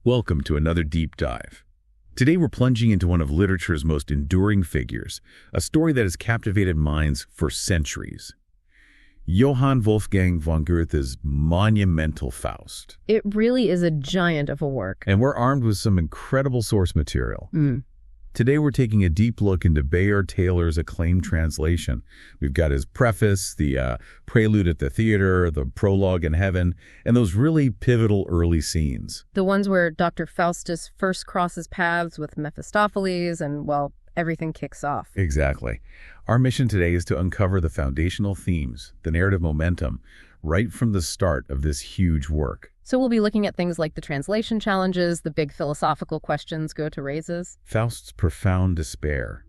Welcome to another deep dive. Today we're plunging into one of literature's most enduring figures, a story that has captivated minds for centuries. Johann Wolfgang von Goethe's monumental Faust. It really is a giant of a work. And we're armed with some incredible source material. Today we're taking a deep look into Bayard Taylor's acclaimed translation. We've got his preface, the prelude at the theater, the prologue in heaven, and those really pivotal early scenes. The ones where Dr. Faustus first crosses paths with Mephistopheles and, well, everything kicks off. Exactly. Our mission today is to uncover the foundational themes, the narrative momentum, right from the start of this huge work. So we'll be looking at things like the translation challenges, the big philosophical questions Goethe raises. Faust's profound despair,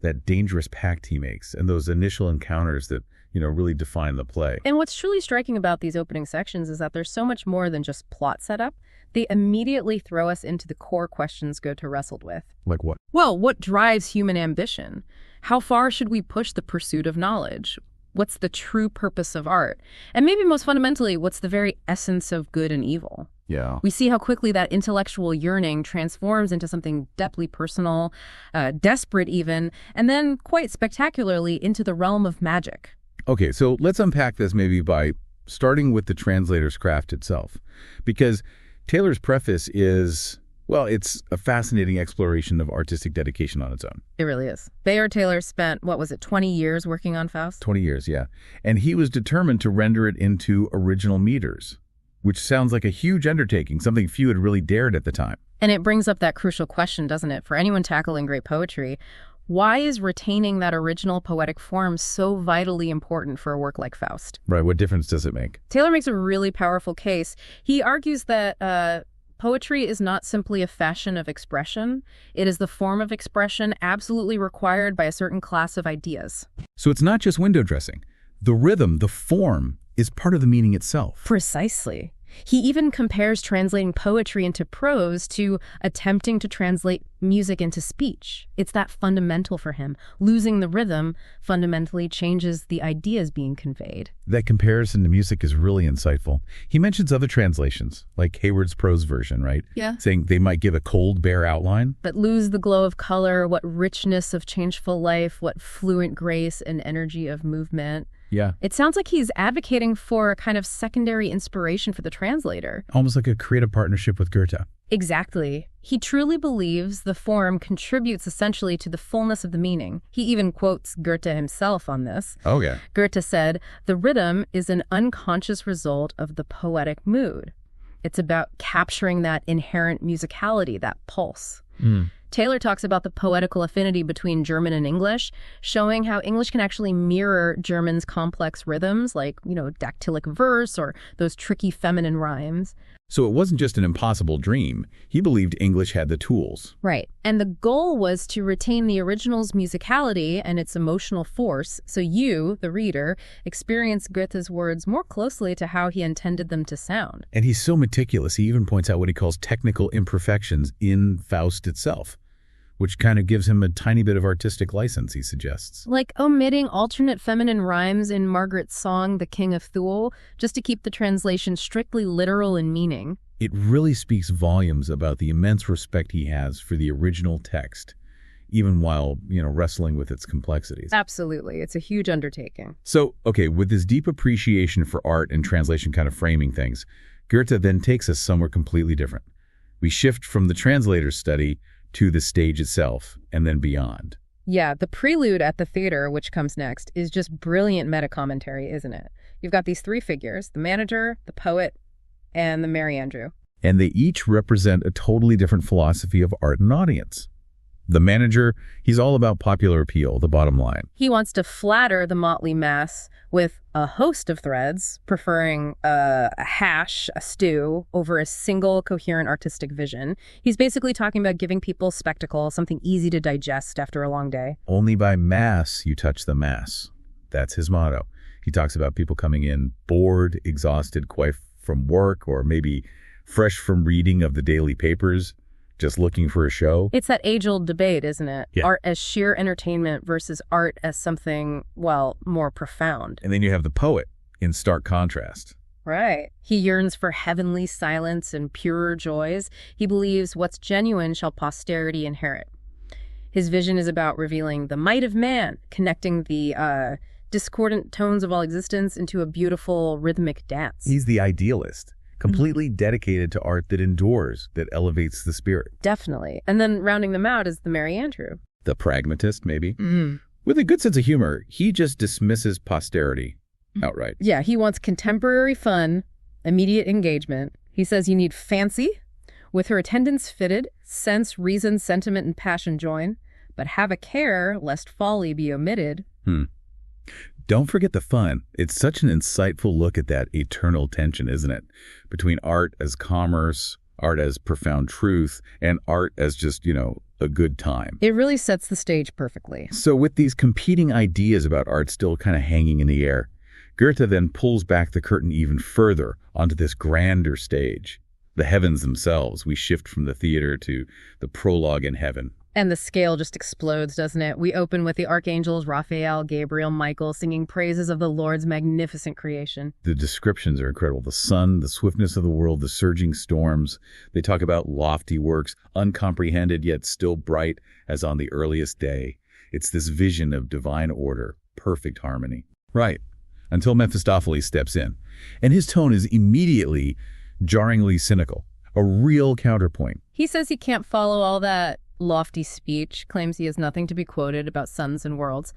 that dangerous pact he makes, and those initial encounters that, really define the play. And what's truly striking about these opening sections is that there's so much more than just plot setup. They immediately throw us into the core questions Goethe wrestled with. Like what? Well, what drives human ambition? How far should we push the pursuit of knowledge? What's the true purpose of art? And maybe most fundamentally, what's the very essence of good and evil? Yeah. We see how quickly that intellectual yearning transforms into something deeply personal, desperate even, and then quite spectacularly into the realm of magic. Okay, so let's unpack this maybe by starting with the translator's craft itself. Because Taylor's preface is, well, it's a fascinating exploration of artistic dedication on its own. It really is. Bayard Taylor spent, 20 years working on Faust? 20 years, yeah. And he was determined to render it into original meters, which sounds like a huge undertaking, something few had really dared at the time. And it brings up that crucial question, doesn't it? For anyone tackling great poetry, why is retaining that original poetic form so vitally important for a work like Faust? Right, what difference does it make? Taylor makes a really powerful case. He argues that poetry is not simply a fashion of expression. It is the form of expression absolutely required by a certain class of ideas. So it's not just window dressing. The rhythm, the form, is part of the meaning itself. Precisely. He even compares translating poetry into prose to attempting to translate music into speech. It's that fundamental for him. Losing the rhythm fundamentally changes the ideas being conveyed. That comparison to music is really insightful. He mentions other translations, like Hayward's prose version, right? Yeah. Saying they might give a cold, bare outline. But lose the glow of color, what richness of changeful life, what fluent grace and energy of movement. Yeah. It sounds like he's advocating for a kind of secondary inspiration for the translator. Almost like a creative partnership with Goethe. Exactly. He truly believes the form contributes essentially to the fullness of the meaning. He even quotes Goethe himself on this. Oh, yeah. Goethe said, "The rhythm is an unconscious result of the poetic mood. It's about capturing that inherent musicality, that pulse." Taylor talks about the poetical affinity between German and English, showing how English can actually mirror German's complex rhythms, like, dactylic verse or those tricky feminine rhymes. So it wasn't just an impossible dream. He believed English had the tools. Right. And the goal was to retain the original's musicality and its emotional force, so you, the reader, experience Goethe's words more closely to how he intended them to sound. And he's so meticulous, he even points out what he calls technical imperfections in Faust itself, which kind of gives him a tiny bit of artistic license, he suggests. Like omitting alternate feminine rhymes in Margaret's song, The King of Thule, just to keep the translation strictly literal in meaning. It really speaks volumes about the immense respect he has for the original text, even while, wrestling with its complexities. Absolutely. It's a huge undertaking. So, okay, with this deep appreciation for art and translation kind of framing things, Goethe then takes us somewhere completely different. We shift from the translator's study to the stage itself, and then beyond. Yeah, the prelude at the theater, which comes next, is just brilliant meta-commentary, isn't it? You've got these three figures, the manager, the poet, and the Merry Andrew. And they each represent a totally different philosophy of art and audience. The manager, he's all about popular appeal, the bottom line. He wants to flatter the motley mass with a host of threads, preferring a hash, a stew, over a single coherent artistic vision. He's basically talking about giving people spectacle, something easy to digest after a long day. Only by mass you touch the mass. That's his motto. He talks about people coming in bored, exhausted, quite from work, or maybe fresh from reading of the daily papers, just looking for a show. It's that age-old debate, isn't it? Yeah. Art as sheer entertainment versus art as something, more profound. And then you have the poet in stark contrast. Right. He yearns for heavenly silence and purer joys. He believes what's genuine shall posterity inherit. His vision is about revealing the might of man, connecting the discordant tones of all existence into a beautiful rhythmic dance. He's the idealist, completely dedicated to art that endures, that elevates the spirit. Definitely. And then rounding them out is the Merry Andrew. The pragmatist, maybe. With a good sense of humor, he just dismisses posterity outright. Yeah, he wants contemporary fun, immediate engagement. He says you need fancy, with her attendants fitted, sense, reason, sentiment, and passion join, but have a care lest folly be omitted. Don't forget the fun. It's such an insightful look at that eternal tension, isn't it? Between art as commerce, art as profound truth, and art as just, a good time. It really sets the stage perfectly. So with these competing ideas about art still kind of hanging in the air, Goethe then pulls back the curtain even further onto this grander stage. The heavens themselves. We shift from the theater to the prologue in heaven. And the scale just explodes, doesn't it? We open with the archangels Raphael, Gabriel, Michael singing praises of the Lord's magnificent creation. The descriptions are incredible. The sun, the swiftness of the world, the surging storms. They talk about lofty works, uncomprehended yet still bright as on the earliest day. It's this vision of divine order, perfect harmony. Right, until Mephistopheles steps in. And his tone is immediately jarringly cynical, a real counterpoint. He says he can't follow all that lofty speech, claims he has nothing to be quoted about suns and worlds.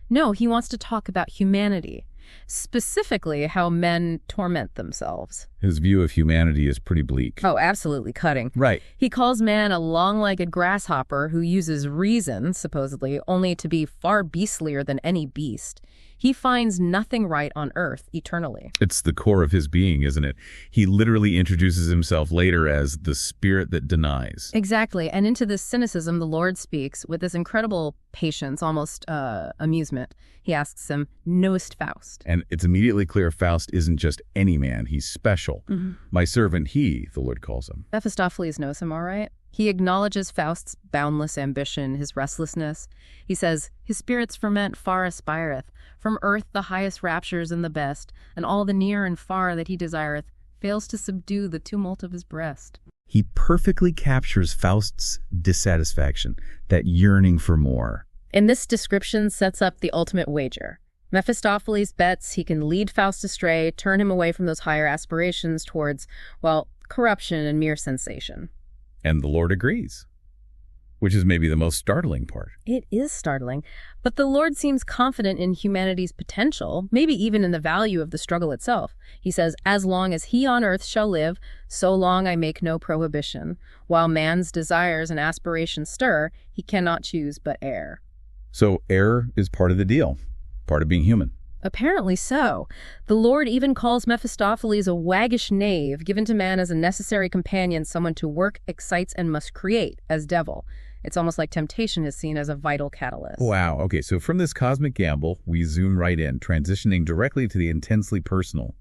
No, he wants to talk about humanity, specifically how men torment themselves. His view of humanity is pretty bleak. Oh, absolutely cutting. Right. He calls man a long-legged grasshopper who uses reason, supposedly, only to be far beastlier than any beast. He finds nothing right on earth eternally. It's the core of his being, isn't it? He literally introduces himself later as the spirit that denies. Exactly. And into this cynicism, the Lord speaks with this incredible patience, almost amusement. He asks him, "Knowest Faust?" And it's immediately clear Faust isn't just any man. He's special. My servant he, the Lord calls him. Mephistopheles knows him, all right? He acknowledges Faust's boundless ambition, his restlessness. He says, "His spirit's ferment far aspireth, from earth the highest raptures and the best, and all the near and far that he desireth fails to subdue the tumult of his breast." He perfectly captures Faust's dissatisfaction, that yearning for more. And this description sets up the ultimate wager. Mephistopheles bets he can lead Faust astray, turn him away from those higher aspirations towards, well, corruption and mere sensation. And the Lord agrees, which is maybe the most startling part. It is startling, but the Lord seems confident in humanity's potential, maybe even in the value of the struggle itself. He says, "As long as he on earth shall live, so long I make no prohibition. While man's desires and aspirations stir, he cannot choose but err." So error is part of the deal, part of being human. Apparently so. The Lord even calls Mephistopheles a waggish knave, given to man as a necessary companion, someone to work, excites, and must create, as devil. It's almost like temptation is seen as a vital catalyst. Wow. Okay, so from this cosmic gamble, we zoom right in, transitioning directly to the intensely personal.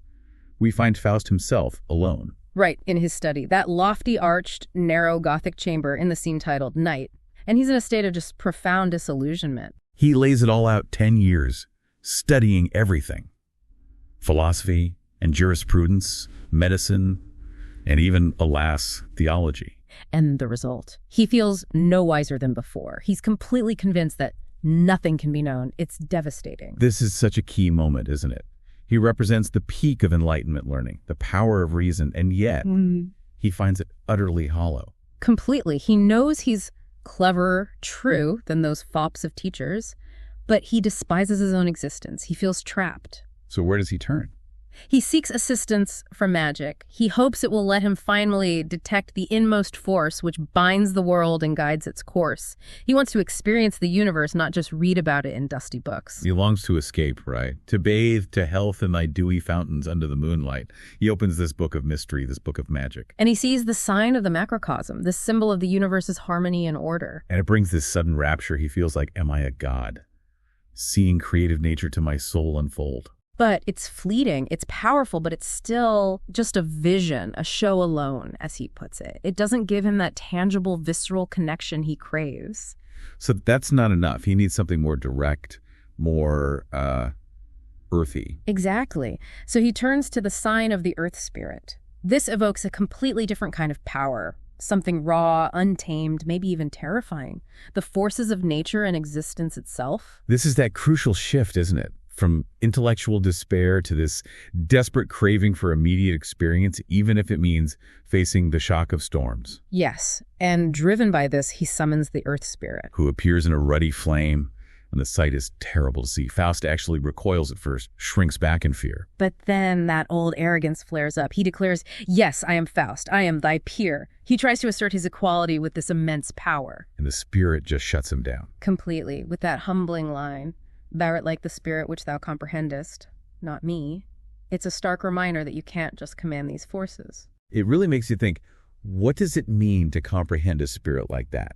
We find Faust himself alone. Right, in his study, that lofty, arched, narrow Gothic chamber in the scene titled Night. And he's in a state of just profound disillusionment. He lays it all out 10 years. Studying everything. Philosophy and jurisprudence, medicine, and even, alas, theology. And the result? He feels no wiser than before. He's completely convinced that nothing can be known. It's devastating. This is such a key moment, isn't it? He represents the peak of Enlightenment learning, the power of reason, and yet he finds it utterly hollow. Completely. He knows he's cleverer, true, than those fops of teachers, but he despises his own existence. He feels trapped. So where does he turn? He seeks assistance from magic. He hopes it will let him finally detect the inmost force which binds the world and guides its course. He wants to experience the universe, not just read about it in dusty books. He longs to escape, right? To bathe to health in thy dewy fountains under the moonlight. He opens this book of mystery, this book of magic. And he sees the sign of the macrocosm, this symbol of the universe's harmony and order. And it brings this sudden rapture. He feels like, am I a god? Seeing creative nature to my soul unfold. But it's fleeting, it's powerful, but it's still just a vision, a show alone, as he puts it. It doesn't give him that tangible, visceral connection he craves. So that's not enough. He needs something more direct, more earthy. Exactly. So he turns to the sign of the earth spirit. This evokes a completely different kind of power, something raw, untamed, maybe even terrifying. The forces of nature and existence itself. This is that crucial shift, isn't it? From intellectual despair to this desperate craving for immediate experience, even if it means facing the shock of storms. Yes, and driven by this, he summons the earth spirit. Who appears in a ruddy flame, and the sight is terrible to see. Faust actually recoils at first, shrinks back in fear. But then that old arrogance flares up. He declares, "Yes, I am Faust. I am thy peer." He tries to assert his equality with this immense power. And the spirit just shuts him down. Completely, with that humbling line, "Thou art like the spirit which thou comprehendest, not me." It's a stark reminder that you can't just command these forces. It really makes you think, what does it mean to comprehend a spirit like that?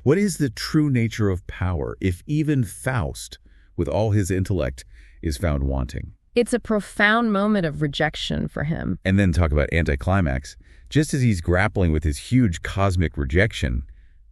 What is the true nature of power if even Faust, with all his intellect, is found wanting? It's a profound moment of rejection for him. And then talk about anticlimax. Just as he's grappling with his huge cosmic rejection,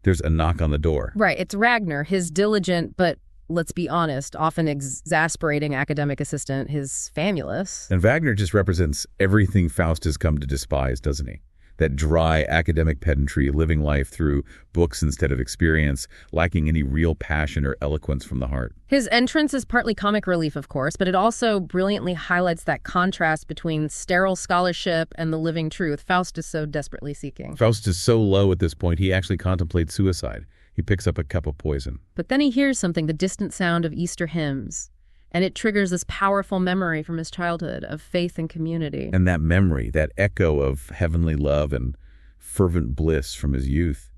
there's a knock on the door. Right, it's Ragnar, his diligent but, let's be honest, often exasperating academic assistant, his famulus. And Wagner just represents everything Faust has come to despise, doesn't he? That dry academic pedantry, living life through books instead of experience, lacking any real passion or eloquence from the heart. His entrance is partly comic relief, of course, but it also brilliantly highlights that contrast between sterile scholarship and the living truth Faust is so desperately seeking. Faust is so low at this point, he actually contemplates suicide. He picks up a cup of poison. But then he hears something, the distant sound of Easter hymns. And it triggers this powerful memory from his childhood of faith and community. And that memory, that echo of heavenly love and fervent bliss from his youth,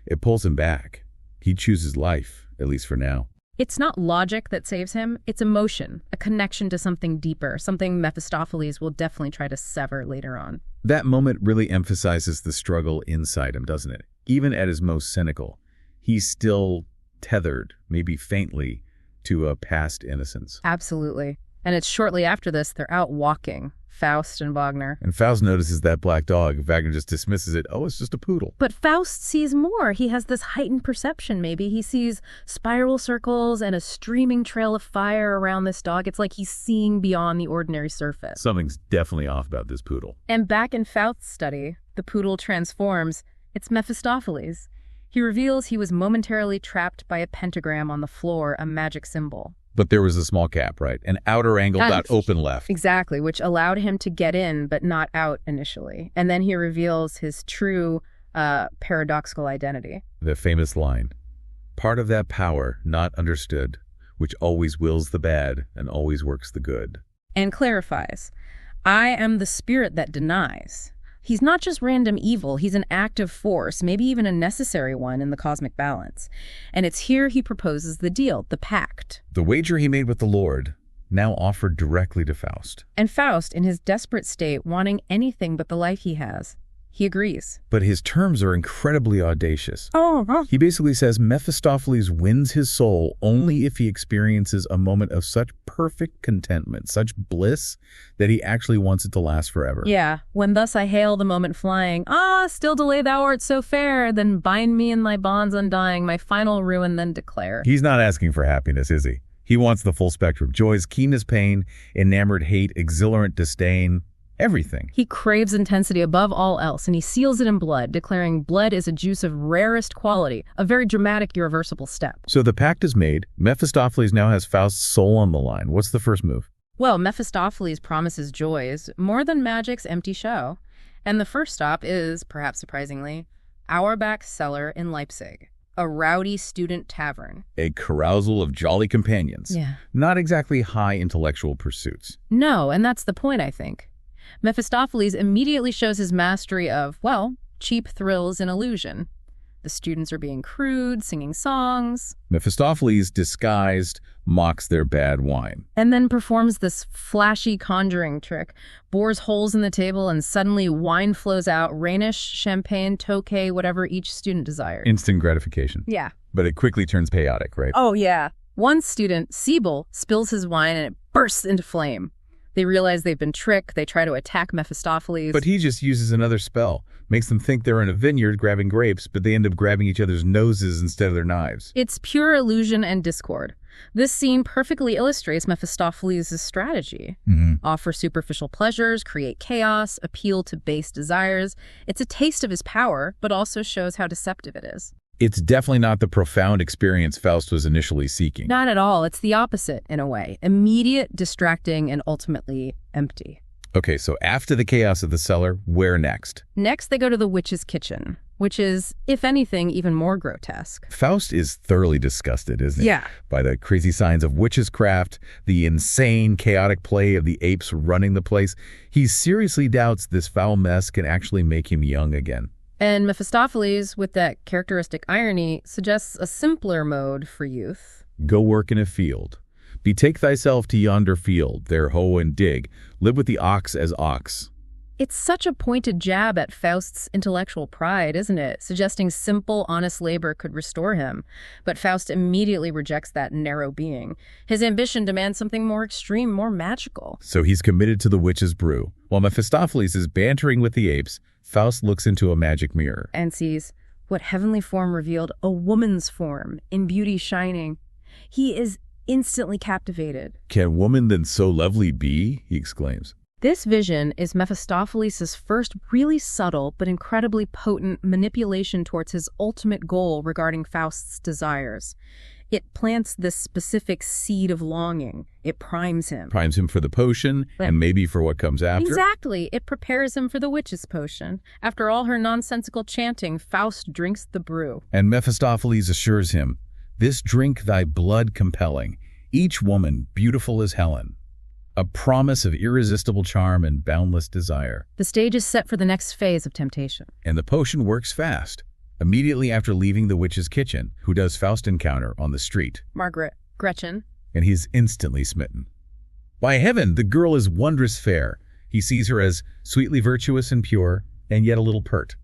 it pulls him back. He chooses life, at least for now. It's not logic that saves him, it's emotion, a connection to something deeper, something Mephistopheles will definitely try to sever later on. That moment really emphasizes the struggle inside him, doesn't it? Even at his most cynical, he's still tethered, maybe faintly, to a past innocence. Absolutely. And it's shortly after this, they're out walking, Faust and Wagner. And Faust notices that black dog. Wagner just dismisses it. Oh, it's just a poodle. But Faust sees more. He has this heightened perception, maybe. He sees spiral circles and a streaming trail of fire around this dog. It's like he's seeing beyond the ordinary surface. Something's definitely off about this poodle. And back in Faust's study, the poodle transforms. It's Mephistopheles. He reveals he was momentarily trapped by a pentagram on the floor, a magic symbol. But there was a small gap, right? An outer angle dot open left. Exactly, which allowed him to get in, but not out initially. And then he reveals his true paradoxical identity. The famous line, "Part of that power not understood, which always wills the bad and always works the good." And clarifies, "I am the spirit that denies." He's not just random evil, he's an active force, maybe even a necessary one in the cosmic balance. And it's here he proposes the deal, the pact. The wager he made with the Lord, now offered directly to Faust. And Faust, in his desperate state, wanting anything but the life he has, he agrees. But his terms are incredibly audacious. Oh. He basically says Mephistopheles wins his soul only if he experiences a moment of such perfect contentment, such bliss, that he actually wants it to last forever. Yeah, when thus I hail the moment flying, still delay thou art so fair, then bind me in thy bonds undying, my final ruin then declare. He's not asking for happiness, is he? He wants the full spectrum. Joy's keen as pain, enamored hate, exhilarant disdain, everything. He craves intensity above all else, and he seals it in blood, declaring blood is a juice of rarest quality, a very dramatic, irreversible step. So the pact is made. Mephistopheles now has Faust's soul on the line. What's the first move? Well, Mephistopheles promises joys, more than magic's empty show. And the first stop is, perhaps surprisingly, Auerbach's cellar in Leipzig, a rowdy student tavern. A carousal of jolly companions. Yeah. Not exactly high intellectual pursuits. No, and that's the point, I think. Mephistopheles immediately shows his mastery of, cheap thrills and illusion. The students are being crude, singing songs. Mephistopheles, disguised, mocks their bad wine. And then performs this flashy conjuring trick, bores holes in the table, and suddenly wine flows out, Rhenish, champagne, Tokay, whatever each student desired. Instant gratification. Yeah. But it quickly turns chaotic, right? Oh, yeah. One student, Siebel, spills his wine and it bursts into flame. They realize they've been tricked. They try to attack Mephistopheles. But he just uses another spell, makes them think they're in a vineyard grabbing grapes, but they end up grabbing each other's noses instead of their knives. It's pure illusion and discord. This scene perfectly illustrates Mephistopheles' strategy. Offer superficial pleasures, create chaos, appeal to base desires. It's a taste of his power, but also shows how deceptive it is. It's definitely not the profound experience Faust was initially seeking. Not at all. It's the opposite, in a way. Immediate, distracting, and ultimately empty. Okay, so after the chaos of the cellar, where next? Next, they go to the witch's kitchen, which is, if anything, even more grotesque. Faust is thoroughly disgusted, isn't he? Yeah. By the crazy signs of witches' craft, the insane, chaotic play of the apes running the place. He seriously doubts this foul mess can actually make him young again. And Mephistopheles, with that characteristic irony, suggests a simpler mode for youth. Go work in a field. Betake thyself to yonder field, there hoe and dig. Live with the ox as ox. It's such a pointed jab at Faust's intellectual pride, isn't it? Suggesting simple, honest labor could restore him. But Faust immediately rejects that narrow being. His ambition demands something more extreme, more magical. So he's committed to the witch's brew. While Mephistopheles is bantering with the apes, Faust looks into a magic mirror. And sees what heavenly form revealed, a woman's form, in beauty shining. He is instantly captivated. Can woman then so lovely be? He exclaims. This vision is Mephistopheles' first really subtle but incredibly potent manipulation towards his ultimate goal regarding Faust's desires. It plants this specific seed of longing. It primes him. Primes him for the potion and maybe for what comes after. Exactly. It prepares him for the witch's potion. After all her nonsensical chanting, Faust drinks the brew. And Mephistopheles assures him, "This drink thy blood compelling, each woman beautiful as Helen." A promise of irresistible charm and boundless desire. The stage is set for the next phase of temptation. And the potion works fast. Immediately after leaving the witch's kitchen, who does Faust encounter on the street? Margaret. Gretchen. And he's instantly smitten. By heaven, the girl is wondrous fair. He sees her as sweetly virtuous and pure, and yet a little pert.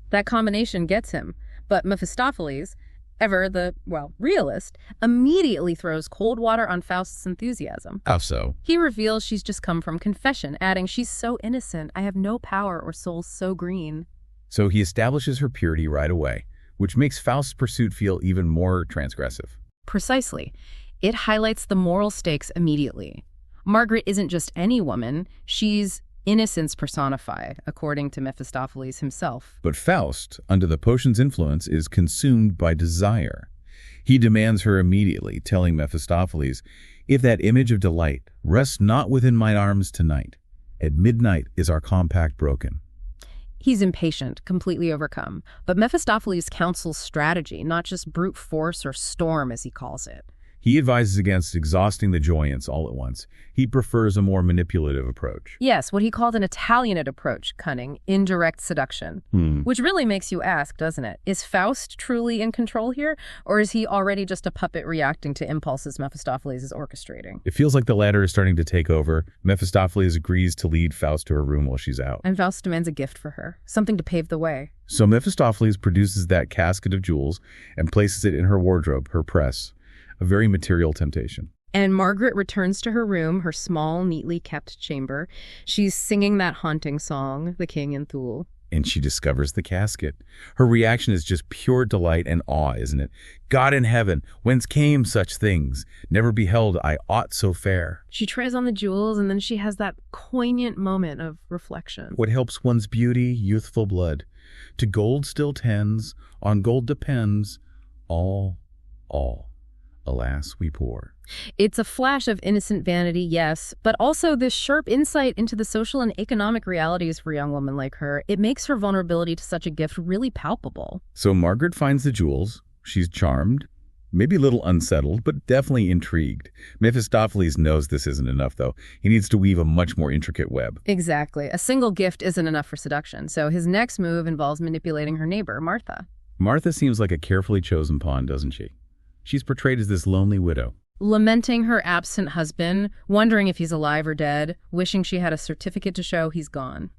That combination gets him. But Mephistopheles, ever the, realist, immediately throws cold water on Faust's enthusiasm. How so? He reveals she's just come from confession, adding, "She's so innocent, I have no power or soul so green." So he establishes her purity right away, which makes Faust's pursuit feel even more transgressive. Precisely. It highlights the moral stakes immediately. Margaret isn't just any woman, she's innocence personified, according to Mephistopheles himself. But Faust, under the potion's influence, is consumed by desire. He demands her immediately, telling Mephistopheles, "If that image of delight rests not within mine arms tonight, at midnight is our compact broken." He's impatient, completely overcome. But Mephistopheles counsels strategy, not just brute force or storm, as he calls it. He advises against exhausting the joyance all at once. He prefers a more manipulative approach. Yes, what he called an Italianate approach, cunning, indirect seduction. Which really makes you ask, doesn't it? Is Faust truly in control here? Or is he already just a puppet reacting to impulses Mephistopheles is orchestrating? It feels like the latter is starting to take over. Mephistopheles agrees to lead Faust to her room while she's out. And Faust demands a gift for her, something to pave the way. So Mephistopheles produces that casket of jewels and places it in her wardrobe, her press. A very material temptation. And Margaret returns to her room, her small, neatly kept chamber. She's singing that haunting song, The King in Thule. And she discovers the casket. Her reaction is just pure delight and awe, isn't it? God in heaven, whence came such things? Never beheld I aught so fair. She tries on the jewels, and then she has that poignant moment of reflection. What helps one's beauty, youthful blood. To gold still tends, on gold depends, all. Alas, we poor. It's a flash of innocent vanity, yes, but also this sharp insight into the social and economic realities for a young woman like her. It makes her vulnerability to such a gift really palpable. So Margaret finds the jewels. She's charmed, maybe a little unsettled, but definitely intrigued. Mephistopheles knows this isn't enough, though. He needs to weave a much more intricate web. Exactly. A single gift isn't enough for seduction, so his next move involves manipulating her neighbor, Martha. Martha seems like a carefully chosen pawn, doesn't she? She's portrayed as this lonely widow. Lamenting her absent husband, wondering if he's alive or dead, wishing she had a certificate to show he's gone.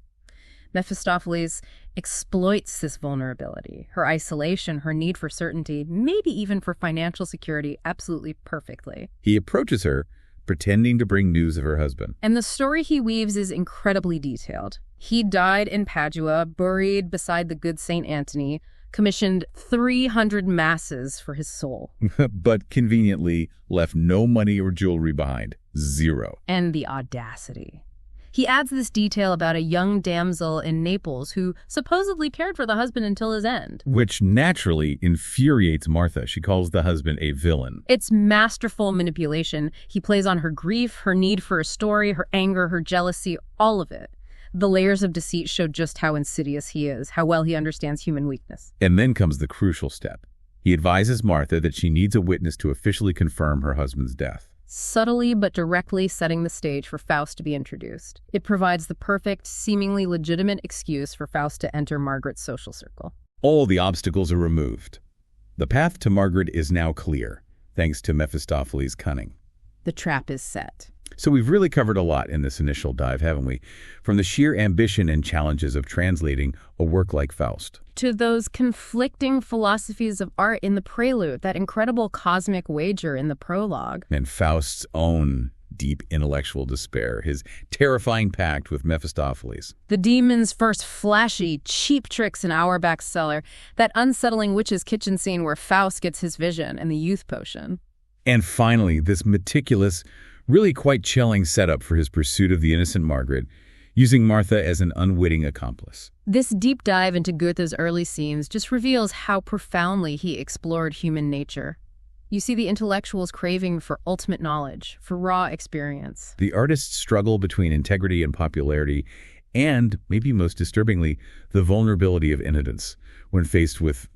Mephistopheles exploits this vulnerability, her isolation, her need for certainty, maybe even for financial security, absolutely perfectly. He approaches her, pretending to bring news of her husband. And the story he weaves is incredibly detailed. He died in Padua, buried beside the good St. Antony, commissioned 300 masses for his soul. But conveniently left no money or jewelry behind. 0. And the audacity. He adds this detail about a young damsel in Naples who supposedly cared for the husband until his end. Which naturally infuriates Martha. She calls the husband a villain. It's masterful manipulation. He plays on her grief, her need for a story, her anger, her jealousy, all of it. The layers of deceit show just how insidious he is, how well he understands human weakness. And then comes the crucial step. He advises Martha that she needs a witness to officially confirm her husband's death. Subtly but directly setting the stage for Faust to be introduced. It provides the perfect, seemingly legitimate excuse for Faust to enter Margaret's social circle. All the obstacles are removed. The path to Margaret is now clear, thanks to Mephistopheles' cunning. The trap is set. So we've really covered a lot in this initial dive, haven't we? From the sheer ambition and challenges of translating a work like Faust, to those conflicting philosophies of art in the prelude, that incredible cosmic wager in the prologue. and Faust's own deep intellectual despair, his terrifying pact with Mephistopheles. The demon's first flashy, cheap tricks in our bestseller, that unsettling witch's kitchen scene where Faust gets his vision and the youth potion. And finally, this meticulous, really quite chilling setup for his pursuit of the innocent Margaret, using Martha as an unwitting accomplice. This deep dive into Goethe's early scenes just reveals how profoundly he explored human nature. You see the intellectual's craving for ultimate knowledge, for raw experience. The artist's struggle between integrity and popularity, and, maybe most disturbingly, the vulnerability of innocence when faced with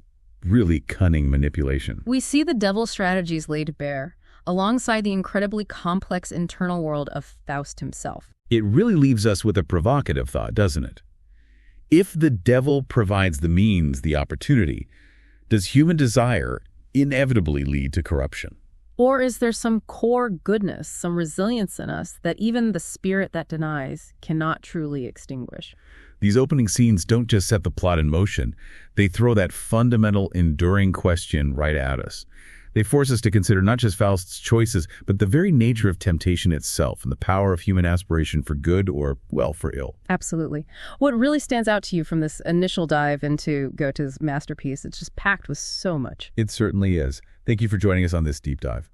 really cunning manipulation. We see the devil's strategies laid bare, alongside the incredibly complex internal world of Faust himself. It really leaves us with a provocative thought, doesn't it? If the devil provides the means, the opportunity, does human desire inevitably lead to corruption? Or is there some core goodness, some resilience in us that even the spirit that denies cannot truly extinguish? These opening scenes don't just set the plot in motion, they throw that fundamental, enduring question right at us. They force us to consider not just Faust's choices, but the very nature of temptation itself and the power of human aspiration for good or, well, for ill. Absolutely. What really stands out to you from this initial dive into Goethe's masterpiece, it's just packed with so much. It certainly is. Thank you for joining us on this deep dive.